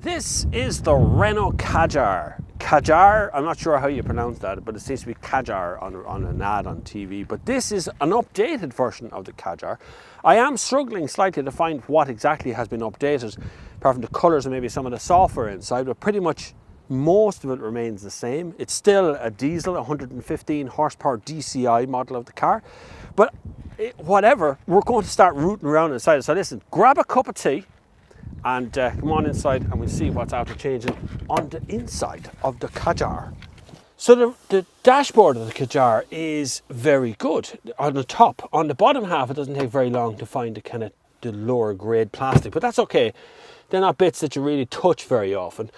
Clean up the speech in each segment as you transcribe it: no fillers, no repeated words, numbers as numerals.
This is the Renault Kadjar. Kadjar, I'm not sure how you pronounce that, but it seems to be Kadjar on an ad on TV. But this is an updated version of the Kadjar. I am struggling slightly to find what exactly has been updated, apart from the colours and maybe some of the software inside, but pretty much most of it remains the same. It's still a diesel, 115 horsepower DCI model of the car. But whatever, we're going to start rooting around inside. So listen, grab a cup of tea, and come on inside and we'll see what's after changing on the inside of the Kadjar. So the dashboard of the Kadjar is very good on the top. On the bottom half, it doesn't take very long to find the lower grade plastic, but that's okay. They're not bits that you really touch very often.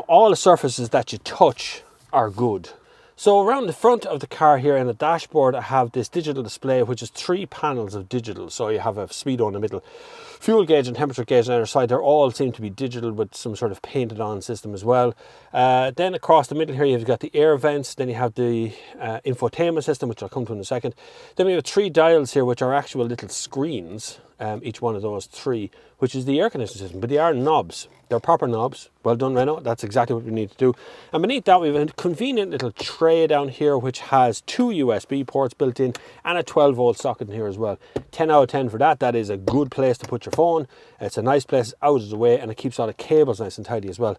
All the surfaces that you touch are good. So around the front of the car here in the dashboard, I have this digital display, which is 3 panels of digital. So you have a speedo in the middle, fuel gauge and temperature gauge on either side. They all seem to be digital with some sort of painted on system as well. Then across the middle here, you've got the air vents. Then you have the infotainment system, which I'll come to in a second. Then we have 3 dials here, which are actual little screens. Each one of those 3, which is the air conditioning system, but they are knobs. They're proper knobs. Well done, Renault. That's exactly what we need to do. And beneath that, we have a convenient little tray down here, which has 2 USB ports built in and a 12-volt socket in here as well. 10 out of 10 for that. That is a good place to put your phone. It's a nice place out of the way, and it keeps all the cables nice and tidy as well.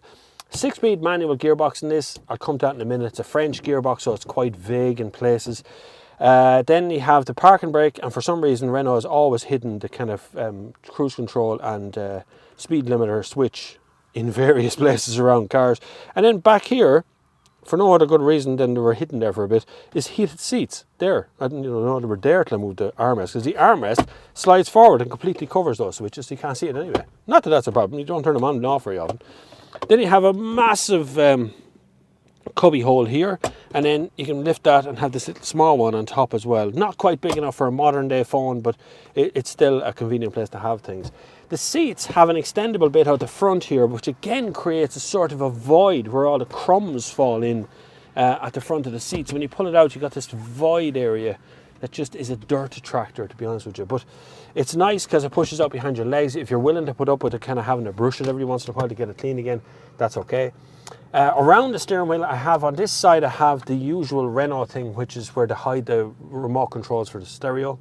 6-speed manual gearbox in this. I'll come to that in a minute. It's a French gearbox, so it's quite vague in places. Then you have the parking brake, and for some reason Renault has always hidden the kind of cruise control and speed limiter switch in various places around cars. And then back here, for no other good reason than they were hidden there for a bit, is heated seats. There, I didn't know they were there till I moved the armrest, because the armrest slides forward and completely covers those switches, so you can't see it anyway. Not that that's a problem, you don't turn them on and off very often. Then you have a massive cubby hole here, and then you can lift that and have this little small one on top as well. Not quite big enough for a modern day phone, but it's still a convenient place to have things. The seats have an extendable bit out the front here, which again creates a sort of a void where all the crumbs fall in at the front of the seats. When you pull it out, you've got this void area that just is a dirt attractor, to be honest with you. But it's nice because it pushes out behind your legs. If you're willing to put up with it, kind of having to brush it every once in a while to get it clean again, that's okay. Around the steering wheel, I have on this side, I have the usual Renault thing, which is where they hide the remote controls for the stereo.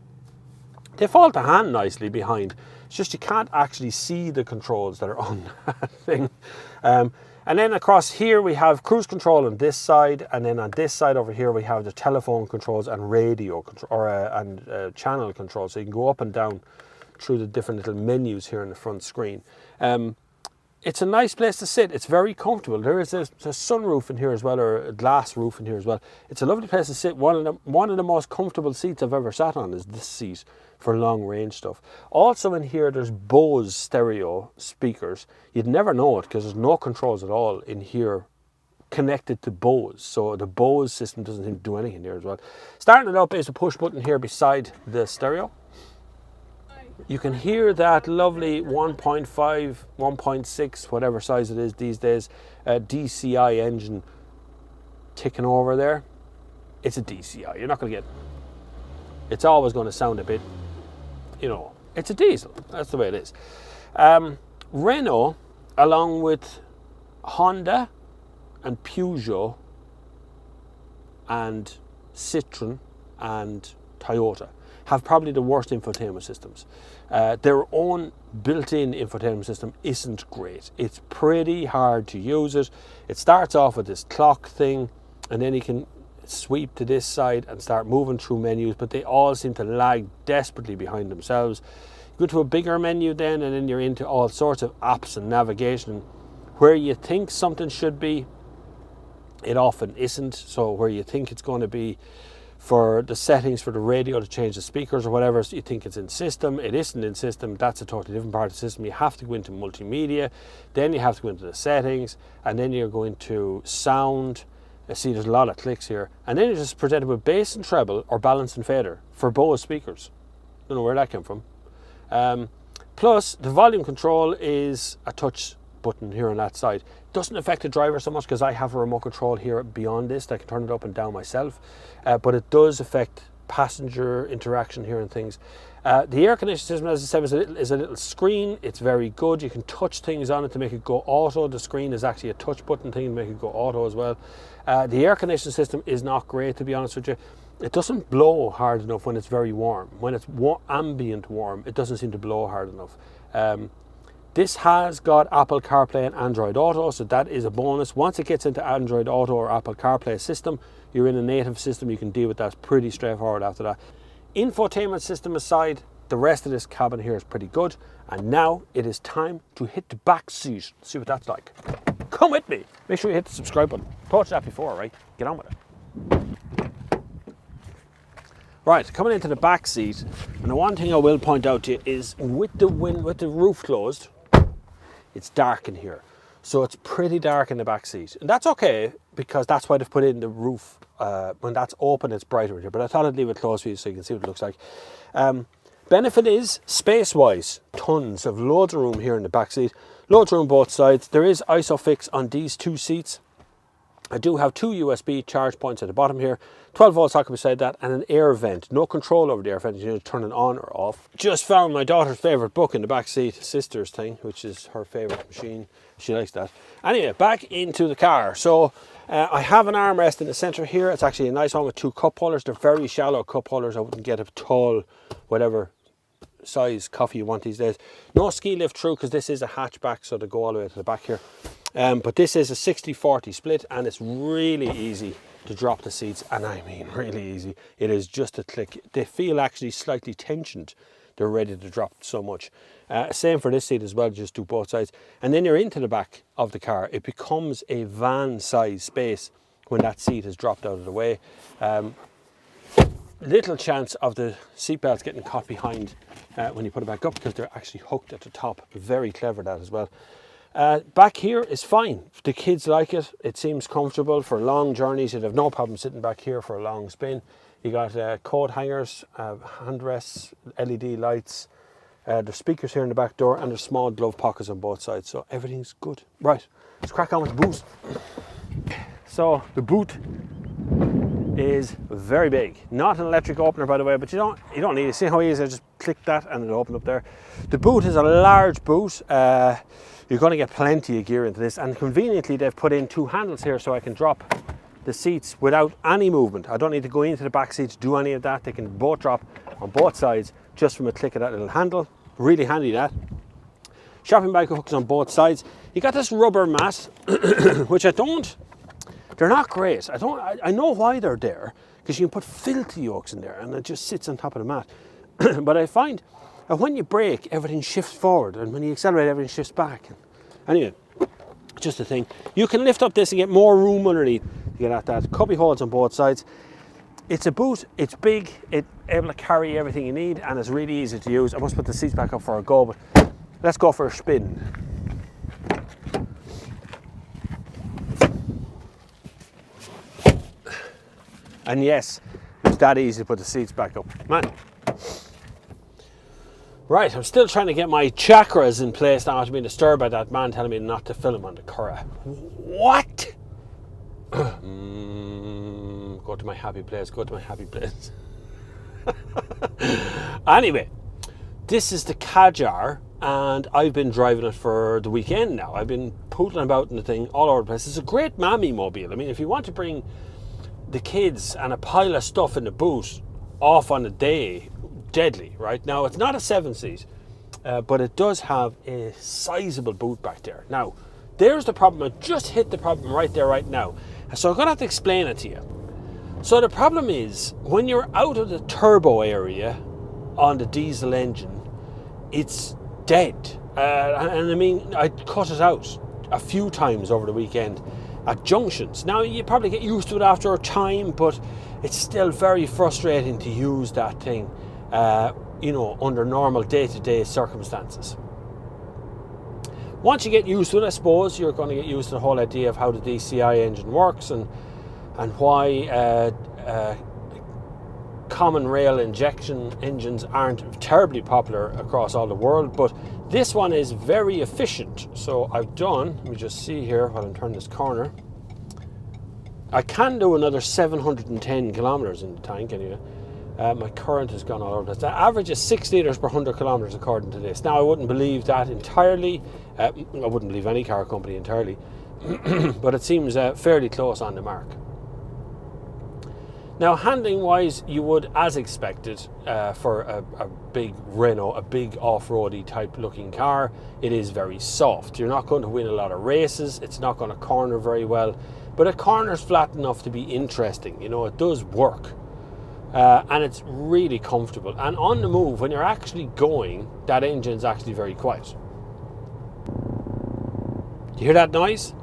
They fall to hand nicely behind. It's just you can't actually see the controls that are on that thing. And then across here we have cruise control on this side, and then on this side over here we have the telephone controls and radio control, and channel control, so you can go up and down through the different little menus here in the front screen. It's a nice place to sit. It's very comfortable. There is a sunroof in here as well, or a glass roof in here as well. It's a lovely place to sit. One of the most comfortable seats I've ever sat on is this seat for long range stuff. Also in here, there's Bose stereo speakers. You'd never know it because there's no controls at all in here connected to Bose. So the Bose system doesn't seem to do anything there as well. Starting it up is a push button here beside the stereo. You can hear that lovely 1.5, 1.6, whatever size it is these days, DCI engine ticking over there. It's a DCI. You're not going to get... It's always going to sound a bit, it's a diesel. That's the way it is. Renault, along with Honda and Peugeot and Citroën and Toyota, have probably the worst infotainment systems. Their own built-in infotainment system isn't great. It's pretty hard to use it. It starts off with this clock thing, and then you can sweep to this side and start moving through menus, but they all seem to lag desperately behind themselves. You go to a bigger menu then, and then you're into all sorts of apps and navigation. Where you think something should be, it often isn't. So where you think it's going to be for the settings for the radio to change the speakers or whatever, so you think it's in system, it isn't in system. That's a totally different part of the system. You have to go into multimedia, then you have to go into the settings, and then you're going to sound. See, there's a lot of clicks here, and then you're just presented with bass and treble or balance and fader for Bose speakers. Don't know where that came from. Plus the volume control is a touch button here on that side. Doesn't affect the driver so much because I have a remote control here beyond this that I can turn it up and down myself, but it does affect passenger interaction here and things. The air conditioning system, as I said, is a little screen. It's very good. You can touch things on it to make it go auto. The screen is actually a touch button thing to make it go auto as well. The air conditioning system is not great, to be honest with you. It doesn't blow hard enough when it's very warm. When it's ambient warm, it doesn't seem to blow hard enough. This has got Apple CarPlay and Android Auto, so that is a bonus. Once it gets into Android Auto or Apple CarPlay system, you're in a native system. You can deal with that pretty straightforward after that. Infotainment system aside, the rest of this cabin here is pretty good. And now it is time to hit the back seat. See what that's like. Come with me. Make sure you hit the subscribe button. Touched that before, right? Get on with it. Right, coming into the back seat, and the one thing I will point out to you is with the roof closed, it's dark in here. So it's pretty dark in the back seat. And that's okay, because that's why they've put in the roof. When that's open, it's brighter in here. But I thought I'd leave it closed for you so you can see what it looks like. Benefit is, space-wise, tons of loads of room here in the back seat. Loads of room both sides. There is ISOFIX on these two seats. I do have two USB charge points at the bottom here, 12 volt socket beside that, and an air vent. No control over the air vent, you need to turn it on or off. Just found my daughter's favourite book in the back seat, Sister's thing, which is her favourite machine. She likes that. Anyway, back into the car. So I have an armrest in the centre here. It's actually a nice one with two cup holders. They're very shallow cup holders. I wouldn't get a tall, whatever size coffee you want these days. No ski lift through, because this is a hatchback, so they go all the way to the back here. But this is a 60-40 split, and it's really easy to drop the seats, and I mean really easy. It is just a click. They feel actually slightly tensioned. They're ready to drop so much. Same for this seat as well, just do both sides. And then you're into the back of the car. It becomes a van size space when that seat is dropped out of the way. Little chance of the seat belts getting caught behind when you put it back up, because they're actually hooked at the top. Very clever, that as well. Back here is fine. The kids like it. It seems comfortable for long journeys. You'd have no problem sitting back here for a long spin. You got coat hangers, handrests, LED lights. There's speakers here in the back door, and there's small glove pockets on both sides. So everything's good. Right, let's crack on with the boot. So the boot is very big. Not an electric opener, by the way, but you don't need it. See how easy I just click that and it'll open up there. The boot is a large boot. You're going to get plenty of gear into this, and conveniently they've put in two handles here so I can drop the seats without any movement. I don't need to go into the back seat to do any of that. They can both drop on both sides just from a click of that little handle. Really handy, that. Shopping bag hooks on both sides. You got this rubber mat, which they're not great. I know why they're there, because you can put filthy yolks in there and it just sits on top of the mat. But I find that when you brake, everything shifts forward, and when you accelerate, everything shifts back. Anyway, just a thing. You can lift up this and get more room underneath. You get at that. Cubby holes on both sides. It's a boot, it's big, it's able to carry everything you need, and it's really easy to use. I must put the seats back up for a go, but let's go for a spin. And yes, it's that easy to put the seats back up. Man. Right, I'm still trying to get my chakras in place now after being disturbed by that man telling me not to film on the Curragh. What? Go to my happy place, go to my happy place. Anyway, this is the Kadjar, and I've been driving it for the weekend now. I've been pootling about in the thing all over the place. It's a great mammy mobile. I mean, if you want to bring the kids and a pile of stuff in the boot off on a day, deadly, right? Now, it's not a 7-seat, but it does have a sizable boot back there. Now, there's the problem. I just hit the problem right there, right now. So I'm going to have to explain it to you. So the problem is, when you're out of the turbo area on the diesel engine, it's dead. And I mean, I cut it out a few times over the weekend at junctions. Now, you probably get used to it after a time, but it's still very frustrating to use that thing, you know, under normal day-to-day circumstances. Once you get used to it, I suppose, you're going to get used to the whole idea of how the DCI engine works and why common rail injection engines aren't terribly popular across all the world, but this one is very efficient. So I've done, let me just see here while I'm turning this corner, I can do another 710 kilometers in the tank anyway. My current has gone all over. The average is 6 litres per 100 kilometres according to this. Now I wouldn't believe that entirely. I wouldn't believe any car company entirely, but it seems fairly close on the mark. Now, handling wise, you would, as expected, for a big Renault, a big off-roady type looking car, it is very soft. You're not going to win a lot of races, it's not going to corner very well, but it corners flat enough to be interesting. You know, it does work. And it's really comfortable. And on the move, when you're actually going, that engine's actually very quiet. Do you hear that noise?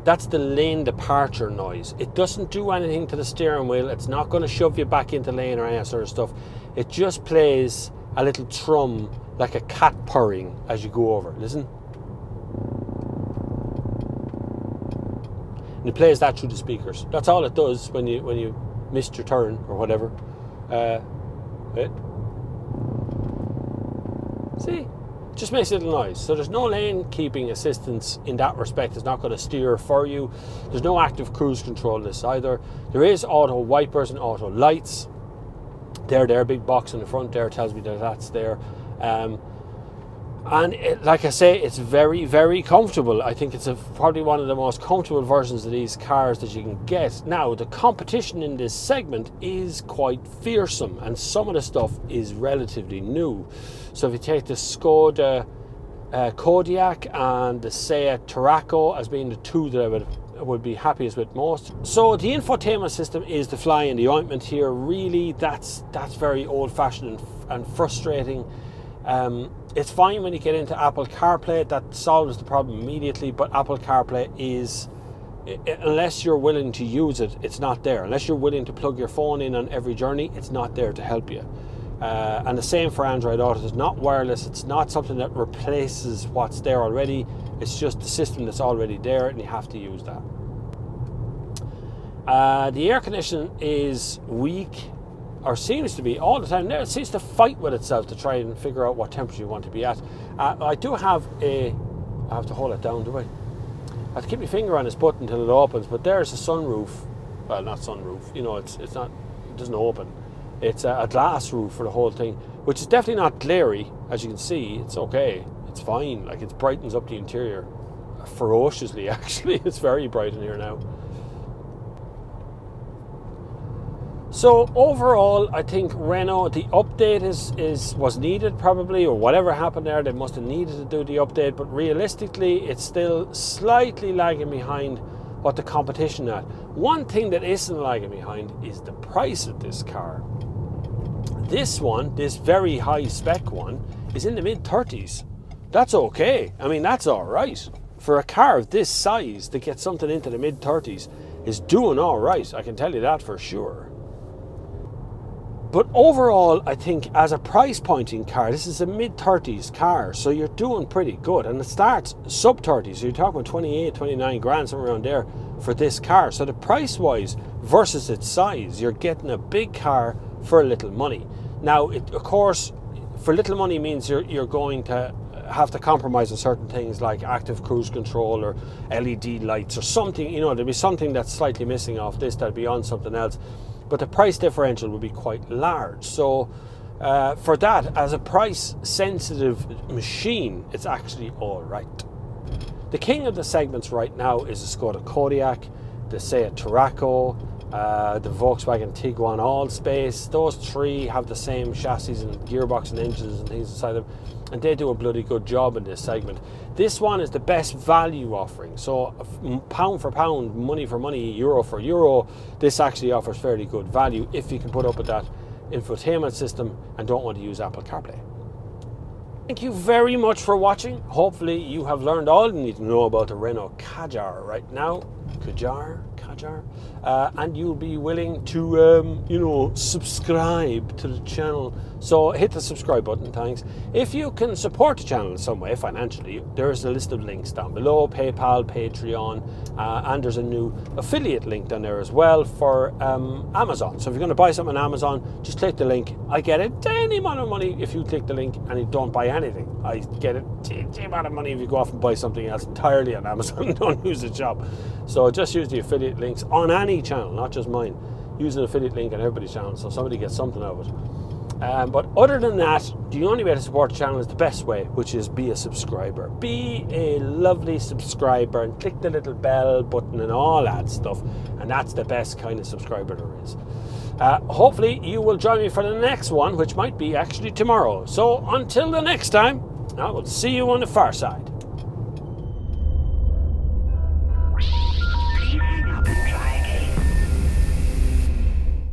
That's the lane departure noise. It doesn't do anything to the steering wheel. It's not going to shove you back into lane or any sort of stuff. It just plays a little thrum, like a cat purring as you go over. Listen. And it plays that through the speakers. That's all it does when you missed your turn or whatever. See? Just makes a little noise. So there's no lane keeping assistance in that respect. It's not going to steer for you. There's no active cruise control in this either. There is auto wipers and auto lights. There, big box in the front there tells me that that's there. And like I say, it's very, very comfortable. I think it's probably one of the most comfortable versions of these cars that you can get. Now, the competition in this segment is quite fearsome, and some of the stuff is relatively new. So if you take the Skoda Kodiaq and the Seat Tarraco as being the two that I would be happiest with most. So the infotainment system is the fly in the ointment here. Really, that's very old-fashioned and frustrating. It's fine when you get into Apple CarPlay, that solves the problem immediately, but Apple CarPlay is, unless you're willing to use it, it's not there. Unless you're willing to plug your phone in on every journey, it's not there to help you. And the same for Android Auto. It's not wireless, it's not something that replaces what's there already, it's just the system that's already there and you have to use that. The air conditioning is weak, or seems to be all the time. Now it seems to fight with itself to try and figure out what temperature you want to be at. I do have I have to hold it down, do I? I have to keep my finger on this button until it opens, but there's a sunroof. Well, not sunroof, you know, it doesn't open. It's a glass roof for the whole thing, which is definitely not glary. As you can see, it's okay, it's fine. Like, it brightens up the interior ferociously, actually. It's very bright in here now. So overall, I think Renault, the update was needed probably, or whatever happened there, they must have needed to do the update, but realistically, it's still slightly lagging behind what the competition at. One thing that isn't lagging behind is the price of this car. This one, this very high spec one, is in the mid-30s. That's okay. I mean, that's all right. For a car of this size to get something into the mid-30s is doing all right. I can tell you that for sure. But overall, I think as a price pointing car, this is a mid-30s car, so you're doing pretty good. And it starts sub-30s, so you're talking 28, 29 grand, somewhere around there for this car. So the price-wise versus its size, you're getting a big car for little money. Now, of course, for little money means you're going to have to compromise on certain things like active cruise control or LED lights or something. You know, there'll be something that's slightly missing off this that'll be on something else. But the price differential will be quite large. So for that, as a price sensitive machine, it's actually all right. The king of the segments right now is the Skoda Kodiaq, the Seat Tarraco, the Volkswagen Tiguan Allspace. Those three have the same chassis and gearbox and engines and things inside them, and they do a bloody good job in this segment. This one is the best value offering, so pound for pound, money for money, euro for euro, this actually offers fairly good value if you can put up with that infotainment system and don't want to use Apple CarPlay. Thank you very much for watching. Hopefully you have learned all you need to know about the Renault Kadjar right now. Kadjar, and you'll be willing to, subscribe to the channel. So hit the subscribe button, thanks. If you can support the channel in some way financially, there's a list of links down below, PayPal, Patreon, and there's a new affiliate link down there as well for Amazon. So if you're going to buy something on Amazon, just click the link. I get a tiny amount of money if you click the link and you don't buy anything. I get a tiny amount of money if you go off and buy something else entirely on Amazon and don't use the shop. So just use the affiliate links on any channel, not just mine. use an affiliate link on everybody's channel so somebody gets something out of it. But other than that, the only way to support the channel is the best way, which is be a subscriber. Be a lovely subscriber and click the little bell button and all that stuff. And that's the best kind of subscriber there is. Hopefully you will join me for the next one, which might be actually tomorrow. So until the next time, I will see you on the far side.